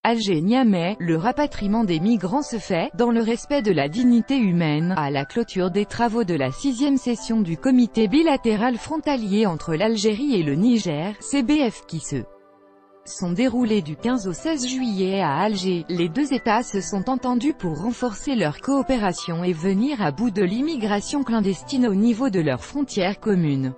Alger-Niamey, le rapatriement des migrants se fait, dans le respect de la dignité humaine, à la clôture des travaux de la 6e session du comité bilatéral frontalier entre l'Algérie et le Niger, CBF qui se sont déroulés du 15 au 16 juillet à Alger. Les deux États se sont entendus pour renforcer leur coopération et venir à bout de l'immigration clandestine au niveau de leurs frontières communes.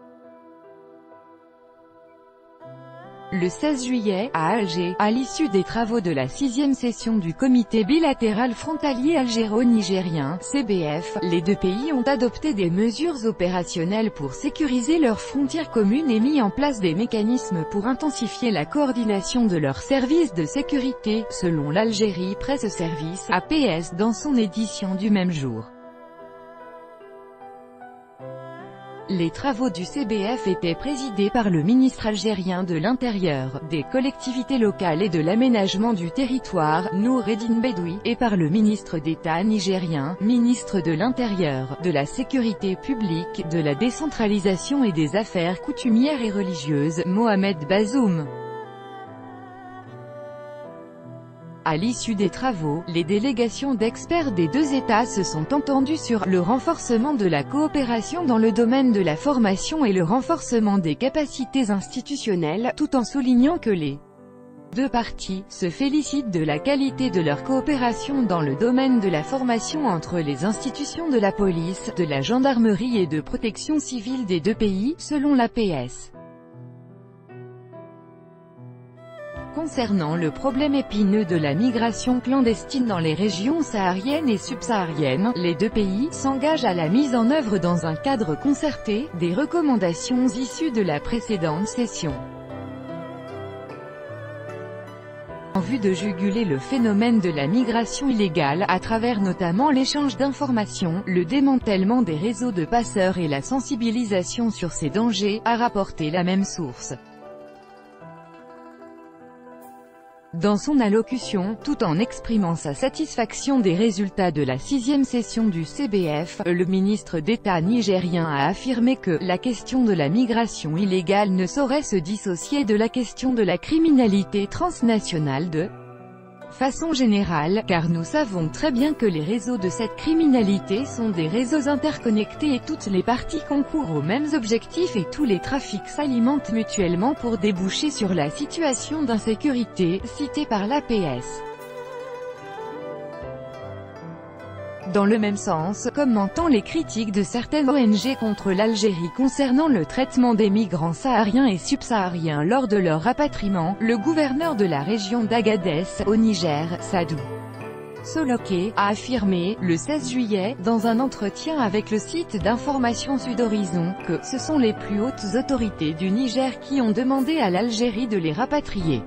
Le 16 juillet, à Alger, à l'issue des travaux de la 6e session du comité bilatéral frontalier algéro-nigérien, CBF, les deux pays ont adopté des mesures opérationnelles pour sécuriser leurs frontières communes et mis en place des mécanismes pour intensifier la coordination de leurs services de sécurité, selon l'Algérie Presse Service, APS, dans son édition du même jour. Les travaux du CBF étaient présidés par le ministre algérien de l'Intérieur, des collectivités locales et de l'aménagement du territoire, Noureddine Bedoui, et par le ministre d'État nigérien, ministre de l'Intérieur, de la Sécurité publique, de la décentralisation et des affaires coutumières et religieuses, Mohamed Bazoum. À l'issue des travaux, les délégations d'experts des deux États se sont entendues sur le renforcement de la coopération dans le domaine de la formation et le renforcement des capacités institutionnelles, tout en soulignant que les deux parties se félicitent de la qualité de leur coopération dans le domaine de la formation entre les institutions de la police, de la gendarmerie et de protection civile des deux pays, selon l'APS. Concernant le problème épineux de la migration clandestine dans les régions sahariennes et subsahariennes, les deux pays s'engagent à la mise en œuvre dans un cadre concerté, des recommandations issues de la précédente session. En vue de juguler le phénomène de la migration illégale, à travers notamment l'échange d'informations, le démantèlement des réseaux de passeurs et la sensibilisation sur ces dangers, a rapporté la même source. Dans son allocution, tout en exprimant sa satisfaction des résultats de la 6e session du CBF, le ministre d'État nigérien a affirmé que la question de la migration illégale ne saurait se dissocier de la question de la criminalité transnationale de façon générale, car nous savons très bien que les réseaux de cette criminalité sont des réseaux interconnectés et toutes les parties concourent aux mêmes objectifs et tous les trafics s'alimentent mutuellement pour déboucher sur la situation d'insécurité, citée par l'APS. Dans le même sens, commentant les critiques de certaines ONG contre l'Algérie concernant le traitement des migrants sahariens et subsahariens lors de leur rapatriement, le gouverneur de la région d'Agadez, au Niger, Sadou Soloké, a affirmé, le 16 juillet, dans un entretien avec le site d'information Sud Horizon, que ce sont les plus hautes autorités du Niger qui ont demandé à l'Algérie de les rapatrier.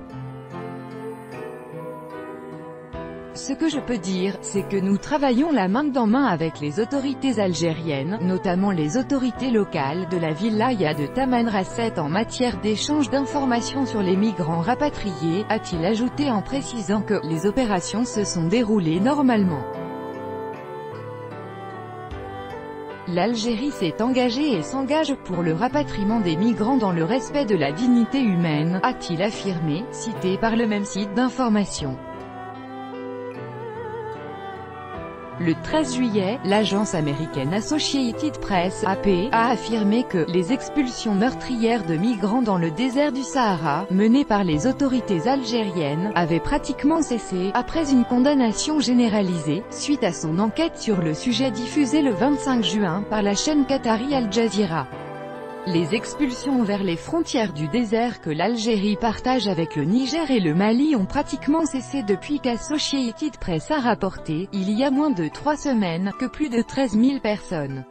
Ce que je peux dire, c'est que nous travaillons la main dans main avec les autorités algériennes, notamment les autorités locales de la wilaya de Tamanrasset en matière d'échange d'informations sur les migrants rapatriés, a-t-il ajouté en précisant que les opérations se sont déroulées normalement. L'Algérie s'est engagée et s'engage pour le rapatriement des migrants dans le respect de la dignité humaine, a-t-il affirmé, cité par le même site d'information. Le 13 juillet, l'agence américaine Associated Press, AP, a affirmé que les expulsions meurtrières de migrants dans le désert du Sahara, menées par les autorités algériennes, avaient pratiquement cessé, après une condamnation généralisée, suite à son enquête sur le sujet diffusée le 25 juin par la chaîne qatari Al Jazeera. Les expulsions vers les frontières du désert que l'Algérie partage avec le Niger et le Mali ont pratiquement cessé depuis qu'Associated Press a rapporté, il y a moins de 3 semaines, que plus de 13 000 personnes,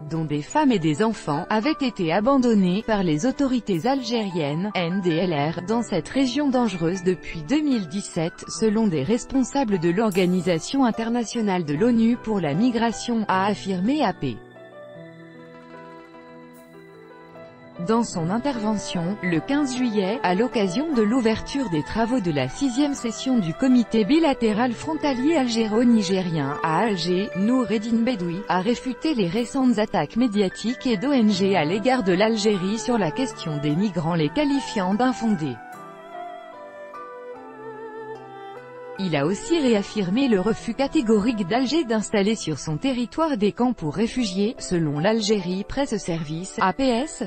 dont des femmes et des enfants, avaient été abandonnées par les autorités algériennes, NDLR, dans cette région dangereuse depuis 2017, selon des responsables de l'Organisation internationale de l'ONU pour la migration, a affirmé AP. Dans son intervention, le 15 juillet, à l'occasion de l'ouverture des travaux de la 6e session du comité bilatéral frontalier algéro-nigérien, à Alger, Noureddine Bedoui, a réfuté les récentes attaques médiatiques et d'ONG à l'égard de l'Algérie sur la question des migrants, les qualifiant d'infondées. Il a aussi réaffirmé le refus catégorique d'Alger d'installer sur son territoire des camps pour réfugiés, selon l'Algérie Presse Service, APS.